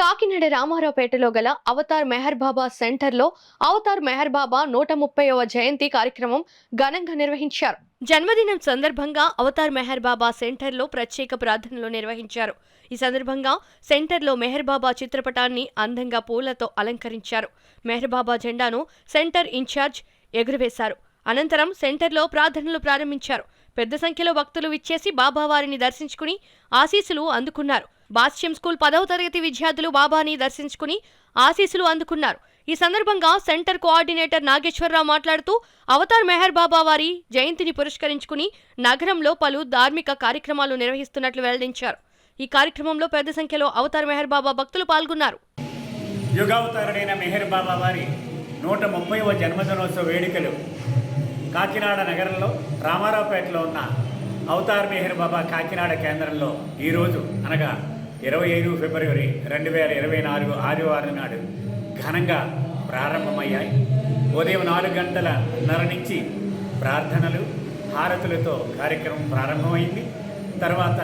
కాకినాడ రామారావుపేటలో గల అవతార్ మెహర్ బాబా సెంటర్లో అవతార్ మెహర్ బాబా 130వ జయంతి కార్యక్రమం ఘనంగా నిర్వహించారు. జన్మదినం సందర్భంగా అవతార్ మెహర్ బాబా సెంటర్లో ప్రత్యేక ప్రార్థనలు నిర్వహించారు. ఈ సందర్భంగా సెంటర్లో మెహర్ బాబా చిత్రపటాన్ని అందంగా పూలతో అలంకరించారు. మెహర్ బాబా జెండాను సెంటర్ ఇన్ఛార్జ్ ఎగురవేశారు. అనంతరం సెంటర్లో ప్రార్థనలు ప్రారంభించారు. పెద్ద సంఖ్యలో భక్తులు విచ్చేసి బాబావారిని దర్శించుకుని ఆశీస్సులు అందుకున్నారు. భాష్యం స్కూల్ 10వ తరగతి విద్యార్థులు బాబాని దర్శించుకుని ఆశీస్సులు అందుకున్నారు. ఈ సందర్భంగా సెంటర్ కోఆర్డినేటర్ నాగేశ్వరరావు మాట్లాడుతూ అవతార్ మెహర్ బాబా వారి జయంతిని పురస్కరించుకుని నగరంలో పలు ధార్మిక కార్యక్రమాలు నిర్వహిస్తున్నట్లు వెల్లడించారు. ఈ కార్యక్రమంలో పెద్ద సంఖ్యలో అవతార్ మెహర్ బాబా భక్తులు పాల్గొన్నారు. యుగావతారుడైన మెహర్ బాబా వారి 130వ జన్మదినోత్సవ వేడుకలు కాకినాడ నగరంలో రామారావుపేటలో ఉన్న అవతార్ మెహర్ బాబా కాకినాడ కేంద్రంలో ఈరోజు అనగా 25 ఫిబ్రవరి 2024 ఆదివారం నాడు ఘనంగా ప్రారంభమయ్యాయి. ఉదయం 4:30 నుంచి ప్రార్థనలు హారతులతో కార్యక్రమం ప్రారంభమైంది. తర్వాత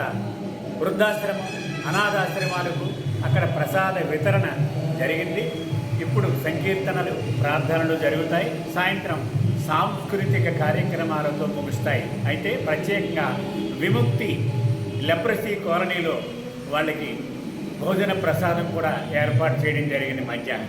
వృద్ధాశ్రమం అనాథాశ్రమాలకు అక్కడ ప్రసాద వితరణ జరిగింది. ఇప్పుడు సంకీర్తనలు ప్రార్థనలు జరుగుతాయి. సాయంత్రం సాంస్కృతిక కార్యక్రమాలతో ముగుస్తాయి. అయితే ప్రత్యేకంగా విముక్తి లెప్రసీ కాలనీలో వాళ్ళకి భోజన ప్రసాదం కూడా ఏర్పాటు చేయడం జరిగింది మధ్యాహ్నం.